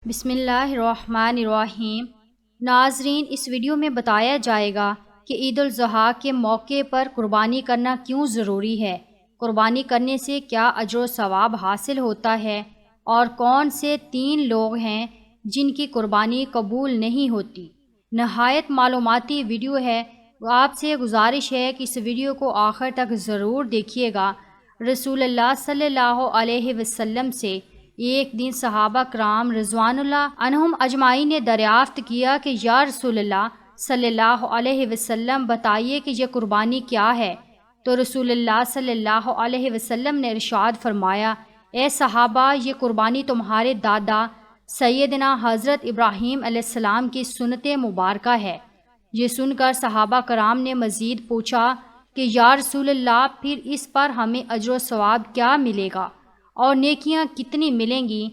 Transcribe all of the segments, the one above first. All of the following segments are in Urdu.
بسم اللہ الرحمن الرحیم۔ ناظرین، اس ویڈیو میں بتایا جائے گا کہ عید الاضحیٰ کے موقع پر قربانی کرنا کیوں ضروری ہے، قربانی کرنے سے کیا اجر و ثواب حاصل ہوتا ہے، اور کون سے 3 لوگ ہیں جن کی قربانی قبول نہیں ہوتی۔ نہایت معلوماتی ویڈیو ہے، آپ سے گزارش ہے کہ اس ویڈیو کو آخر تک ضرور دیکھیے گا۔ رسول اللہ صلی اللہ علیہ وسلم سے ایک دن صحابہ کرام رضوان اللہ عنہم اجمعین نے دریافت کیا کہ یا رسول اللہ صلی اللہ علیہ وسلم، بتائیے کہ یہ قربانی کیا ہے؟ تو رسول اللہ صلی اللہ علیہ وسلم نے ارشاد فرمایا، اے صحابہ، یہ قربانی تمہارے دادا سیدنا حضرت ابراہیم علیہ السلام کی سنت مبارکہ ہے۔ یہ سن کر صحابہ کرام نے مزید پوچھا کہ یا رسول اللہ، پھر اس پر ہمیں اجر و ثواب کیا ملے گا اور نیکیاں کتنی ملیں گی؟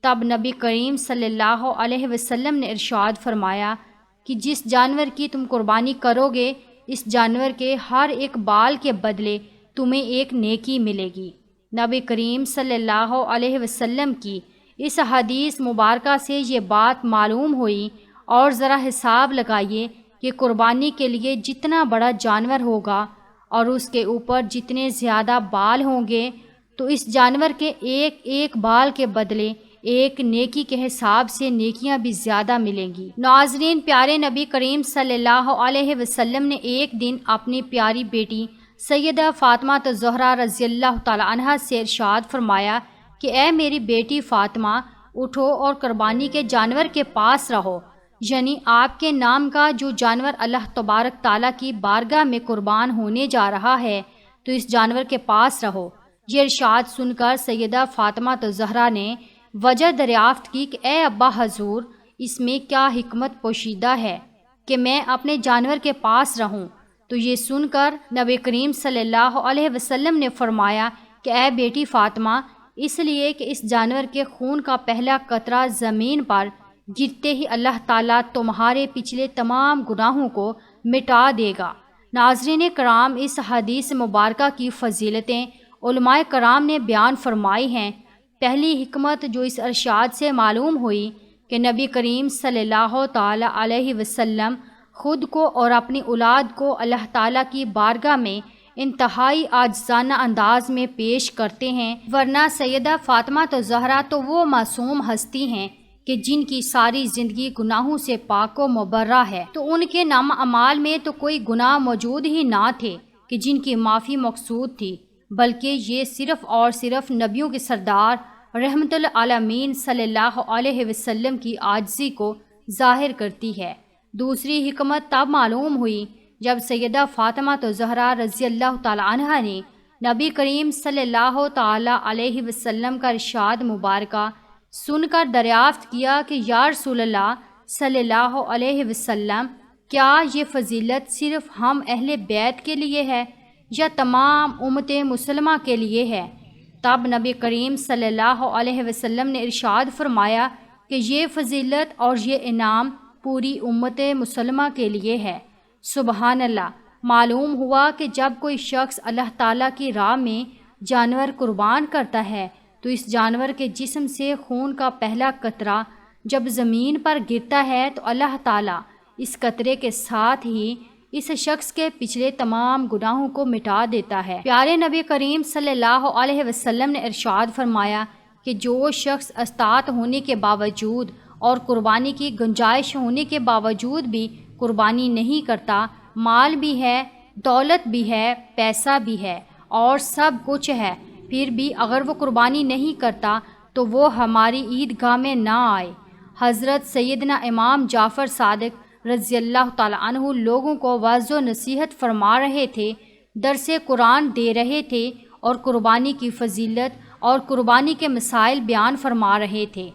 تب نبی کریم صلی اللہ علیہ وسلم نے ارشاد فرمایا کہ جس جانور کی تم قربانی کرو گے، اس جانور کے ہر ایک بال کے بدلے تمہیں ایک نیکی ملے گی۔ نبی کریم صلی اللہ علیہ وسلم کی اس حدیث مبارکہ سے یہ بات معلوم ہوئی، اور ذرا حساب لگائیے کہ قربانی کے لیے جتنا بڑا جانور ہوگا اور اس کے اوپر جتنے زیادہ بال ہوں گے، تو اس جانور کے ایک ایک بال کے بدلے ایک نیکی کے حساب سے نیکیاں بھی زیادہ ملیں گی۔ ناظرین، پیارے نبی کریم صلی اللہ علیہ وسلم نے ایک دن اپنی پیاری بیٹی سیدہ فاطمہ الزہرا رضی اللہ تعالی عنہا سے ارشاد فرمایا کہ اے میری بیٹی فاطمہ، اٹھو اور قربانی کے جانور کے پاس رہو، یعنی آپ کے نام کا جو جانور اللہ تبارک تعالیٰ کی بارگاہ میں قربان ہونے جا رہا ہے، تو اس جانور کے پاس رہو۔ یہ ارشاد سن کر سیدہ فاطمہ الزہرا نے وجہ دریافت کی کہ اے ابا حضور، اس میں کیا حکمت پوشیدہ ہے کہ میں اپنے جانور کے پاس رہوں؟ تو یہ سن کر نبی کریم صلی اللہ علیہ وسلم نے فرمایا کہ اے بیٹی فاطمہ، اس لیے کہ اس جانور کے خون کا پہلا قطرہ زمین پر گرتے ہی اللہ تعالیٰ تمہارے پچھلے تمام گناہوں کو مٹا دے گا۔ ناظرین کرام، اس حدیث مبارکہ کی فضیلتیں علماء کرام نے بیان فرمائی ہیں۔ پہلی حکمت جو اس ارشاد سے معلوم ہوئی کہ نبی کریم صلی اللہ تعالی علیہ وسلم خود کو اور اپنی اولاد کو اللہ تعالیٰ کی بارگاہ میں انتہائی عاجزانہ انداز میں پیش کرتے ہیں، ورنہ سیدہ فاطمہ الزہرا تو وہ معصوم ہستی ہیں کہ جن کی ساری زندگی گناہوں سے پاک و مبرہ ہے، تو ان کے نام اعمال میں تو کوئی گناہ موجود ہی نہ تھے کہ جن کی معافی مقصود تھی، بلکہ یہ صرف اور صرف نبیوں کے سردار رحمت العالمین صلی اللہ علیہ وسلم کی عاجزی کو ظاہر کرتی ہے۔ دوسری حکمت تب معلوم ہوئی جب سیدہ فاطمہ الزہرا رضی اللہ تعالی عنہا نے نبی کریم صلی اللہ تعالی علیہ وسلم کا ارشاد مبارکہ سن کر دریافت کیا کہ یا رسول اللہ صلی اللہ علیہ وسلم، کیا یہ فضیلت صرف ہم اہل بیت کے لیے ہے یا تمام امت مسلمہ کے لیے ہے؟ تب نبی کریم صلی اللہ علیہ وسلم نے ارشاد فرمایا کہ یہ فضیلت اور یہ انعام پوری امت مسلمہ کے لیے ہے۔ سبحان اللہ! معلوم ہوا کہ جب کوئی شخص اللہ تعالیٰ کی راہ میں جانور قربان کرتا ہے، تو اس جانور کے جسم سے خون کا پہلا قطرہ جب زمین پر گرتا ہے تو اللہ تعالیٰ اس قطرے کے ساتھ ہی اس شخص کے پچھلے تمام گناہوں کو مٹا دیتا ہے۔ پیارے نبی کریم صلی اللہ علیہ وسلم نے ارشاد فرمایا کہ جو شخص استطاعت ہونے کے باوجود اور قربانی کی گنجائش ہونے کے باوجود بھی قربانی نہیں کرتا، مال بھی ہے، دولت بھی ہے، پیسہ بھی ہے اور سب کچھ ہے، پھر بھی اگر وہ قربانی نہیں کرتا تو وہ ہماری عیدگاہ میں نہ آئے۔ حضرت سیدنا امام جعفر صادق رضی اللہ تعالی عنہ لوگوں کو وعظ و نصیحت فرما رہے تھے، درس قرآن دے رہے تھے اور قربانی کی فضیلت اور قربانی کے مسائل بیان فرما رہے تھے۔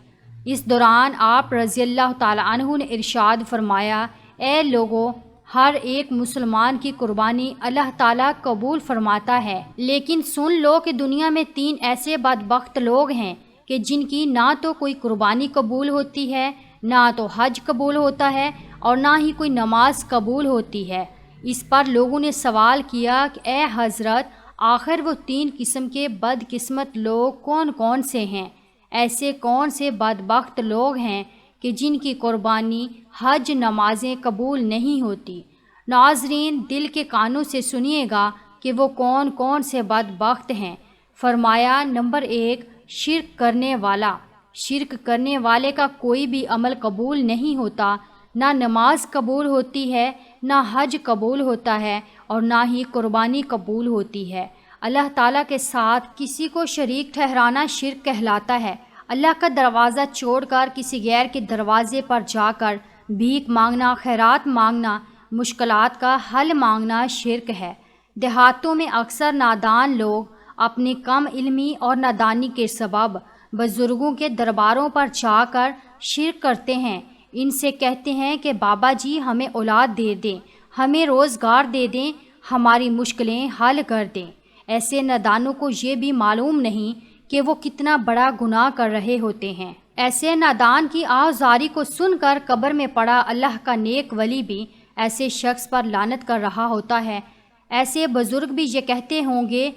اس دوران آپ رضی اللہ تعالی عنہ نے ارشاد فرمایا، اے لوگو، ہر ایک مسلمان کی قربانی اللہ تعالیٰ قبول فرماتا ہے، لیکن سن لو کہ دنیا میں 3 ایسے بدبخت لوگ ہیں کہ جن کی نہ تو کوئی قربانی قبول ہوتی ہے، نہ تو حج قبول ہوتا ہے اور نہ ہی کوئی نماز قبول ہوتی ہے۔ اس پر لوگوں نے سوال کیا کہ اے حضرت، آخر وہ 3 قسم کے بدقسمت لوگ کون کون سے ہیں؟ ایسے کون سے بدبخت لوگ ہیں کہ جن کی قربانی حج نمازیں قبول نہیں ہوتی۔ ناظرین، دل کے کانوں سے سنیے گا کہ وہ کون کون سے بدبخت ہیں۔ فرمایا، نمبر 1، شرک کرنے والا۔ شرک کرنے والے کا کوئی بھی عمل قبول نہیں ہوتا، نہ نماز قبول ہوتی ہے، نہ حج قبول ہوتا ہے، اور نہ ہی قربانی قبول ہوتی ہے۔ اللہ تعالیٰ کے ساتھ کسی کو شریک ٹھہرانا شرک کہلاتا ہے۔ اللہ کا دروازہ چھوڑ کر کسی غیر کے دروازے پر جا کر بھیک مانگنا، خیرات مانگنا، مشکلات کا حل مانگنا شرک ہے۔ دیہاتوں میں اکثر نادان لوگ اپنی کم علمی اور نادانی کے سبب بزرگوں کے درباروں پر جا کر شرک کرتے ہیں۔ ان سے کہتے ہیں کہ بابا جی ہمیں اولاد دے دیں، ہمیں روزگار دے دیں، ہماری مشکلیں حل کر دیں۔ ایسے نادانوں کو یہ بھی معلوم نہیں کہ وہ کتنا بڑا گناہ کر رہے ہوتے ہیں۔ ایسے نادان کی آہذاری کو سن کر قبر میں پڑا اللہ کا نیک ولی بھی ایسے شخص پر لعنت کر رہا ہوتا ہے۔ ایسے بزرگ بھی یہ کہتے ہوں گے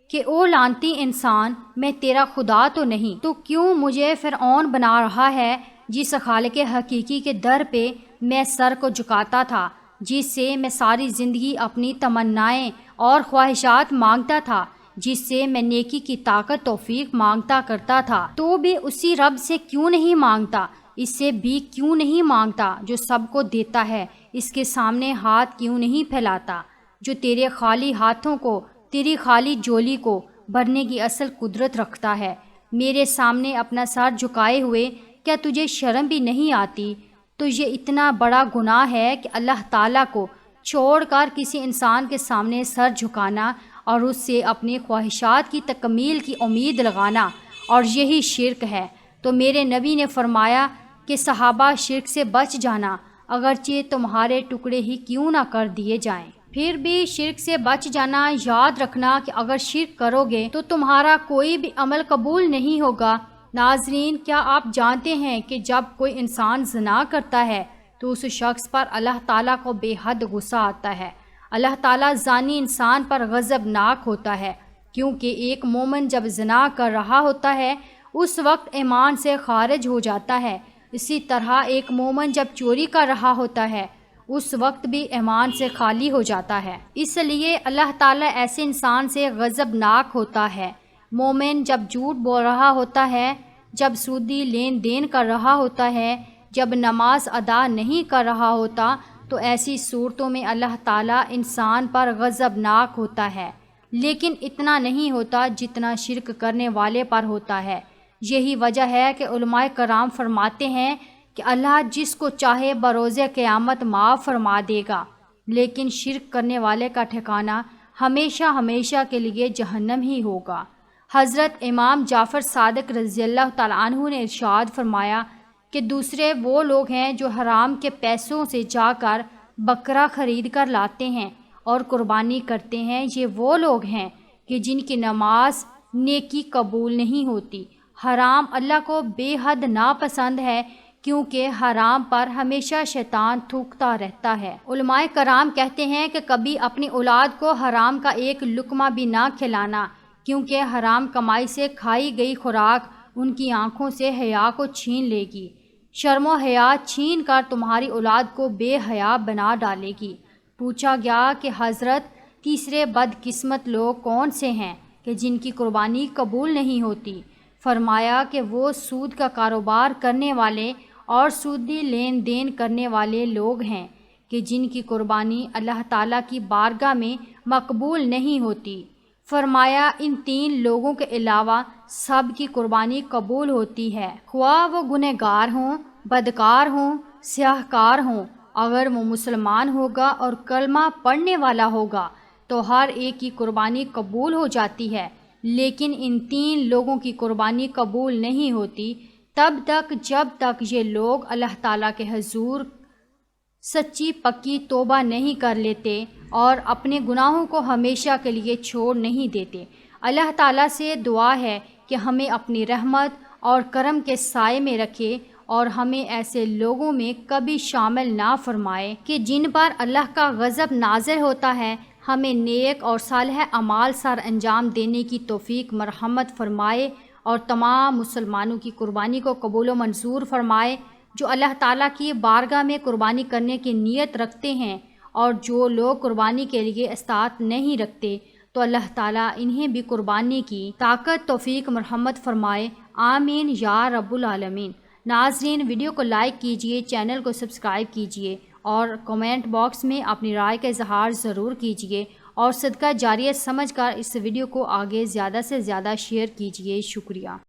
کہ او لعنتی انسان، میں تیرا خدا تو نہیں، تو کیوں مجھے فرعون بنا رہا ہے جس خالق حقیقی کے در پہ میں سر کو جھکاتا تھا، جس سے میں ساری زندگی اپنی تمنائیں اور خواہشات مانگتا تھا، جس سے میں نیکی کی طاقت توفیق مانگتا کرتا تھا، تو بھی اسی رب سے کیوں نہیں مانگتا؟ اس سے بھی کیوں نہیں مانگتا جو سب کو دیتا ہے؟ اس کے سامنے ہاتھ کیوں نہیں پھیلاتا جو تیرے خالی ہاتھوں کو، تیری خالی جولی کو بھرنے کی اصل قدرت رکھتا ہے؟ میرے سامنے اپنا سر جھکائے ہوئے کیا تجھے شرم بھی نہیں آتی؟ تو یہ اتنا بڑا گناہ ہے کہ اللہ تعالیٰ کو چھوڑ کر کسی انسان کے سامنے سر جھکانا اور اس سے اپنی خواہشات کی تکمیل کی امید لگانا، اور یہی شرک ہے۔ تو میرے نبی نے فرمایا کہ صحابہ، شرک سے بچ جانا، اگرچہ تمہارے ٹکڑے ہی کیوں نہ کر دیے جائیں۔ پھر بھی شرک سے بچ جانا، یاد رکھنا کہ اگر شرک کرو گے تو تمہارا کوئی بھی عمل قبول نہیں ہوگا۔ ناظرین، کیا آپ جانتے ہیں کہ جب کوئی انسان زنا کرتا ہے تو اس شخص پر اللہ تعالیٰ کو بے حد غصہ آتا ہے؟ اللہ تعالیٰ زانی انسان پر غضبناک ہوتا ہے، کیونکہ ایک مومن جب زنا کر رہا ہوتا ہے اس وقت ایمان سے خارج ہو جاتا ہے۔ اسی طرح ایک مومن جب چوری کر رہا ہوتا ہے اس وقت بھی ایمان سے خالی ہو جاتا ہے۔ اس لیے اللہ تعالیٰ ایسے انسان سے غضبناک ہوتا ہے۔ مومن جب جھوٹ بول رہا ہوتا ہے، جب سودی لین دین کر رہا ہوتا ہے، جب نماز ادا نہیں کر رہا ہوتا، تو ایسی صورتوں میں اللہ تعالیٰ انسان پر غضبناک ہوتا ہے، لیکن اتنا نہیں ہوتا جتنا شرک کرنے والے پر ہوتا ہے۔ یہی وجہ ہے کہ علماء کرام فرماتے ہیں کہ اللہ جس کو چاہے بروز قیامت معاف فرما دے گا، لیکن شرک کرنے والے کا ٹھکانہ ہمیشہ ہمیشہ کے لیے جہنم ہی ہوگا۔ حضرت امام جعفر صادق رضی اللہ تعالیٰ عنہ نے ارشاد فرمایا کہ دوسرے وہ لوگ ہیں جو حرام کے پیسوں سے جا کر بکرا خرید کر لاتے ہیں اور قربانی کرتے ہیں، یہ وہ لوگ ہیں کہ جن کی نماز نیکی قبول نہیں ہوتی۔ حرام اللہ کو بے حد ناپسند ہے، کیونکہ حرام پر ہمیشہ شیطان تھوکتا رہتا ہے۔ علماء کرام کہتے ہیں کہ کبھی اپنی اولاد کو حرام کا ایک لقمہ بھی نہ کھلانا، کیونکہ حرام کمائی سے کھائی گئی خوراک ان کی آنکھوں سے حیا کو چھین لے گی، شرم و حیا چھین کر تمہاری اولاد کو بے حیا بنا ڈالے گی۔ پوچھا گیا کہ حضرت، تیسرے بدقسمت لوگ کون سے ہیں کہ جن کی قربانی قبول نہیں ہوتی؟ فرمایا کہ وہ سود کا کاروبار کرنے والے اور سودی لین دین کرنے والے لوگ ہیں کہ جن کی قربانی اللہ تعالیٰ کی بارگاہ میں مقبول نہیں ہوتی۔ فرمایا ان تین لوگوں کے علاوہ سب کی قربانی قبول ہوتی ہے، خواہ وہ گنہگار ہوں، بدکار ہوں، سیاہ کار ہوں۔ اگر وہ مسلمان ہوگا اور کلمہ پڑھنے والا ہوگا تو ہر ایک کی قربانی قبول ہو جاتی ہے، لیکن ان تین لوگوں کی قربانی قبول نہیں ہوتی تب تک جب تک یہ لوگ اللہ تعالیٰ کے حضور سچی پکی توبہ نہیں کر لیتے اور اپنے گناہوں کو ہمیشہ کے لیے چھوڑ نہیں دیتے۔ اللہ تعالیٰ سے دعا ہے کہ ہمیں اپنی رحمت اور کرم کے سائے میں رکھے اور ہمیں ایسے لوگوں میں کبھی شامل نہ فرمائے کہ جن پر اللہ کا غضب نازل ہوتا ہے۔ ہمیں نیک اور صالح اعمال سر انجام دینے کی توفیق مرحمت فرمائے، اور تمام مسلمانوں کی قربانی کو قبول و منظور فرمائے۔ جو اللہ تعالیٰ کی بارگاہ میں قربانی کرنے کی نیت رکھتے ہیں اور جو لوگ قربانی کے لیے استطاعت نہیں رکھتے تو اللہ تعالیٰ انہیں بھی قربانی کی طاقت توفیق مرحمت فرمائے، آمین یا رب العالمین۔ ناظرین، ویڈیو کو لائک کیجئے، چینل کو سبسکرائب کیجئے اور کمنٹ باکس میں اپنی رائے کا اظہار ضرور کیجئے اور صدقہ جاریہ سمجھ کر اس ویڈیو کو آگے زیادہ سے زیادہ شیئر کیجئے۔ شکریہ۔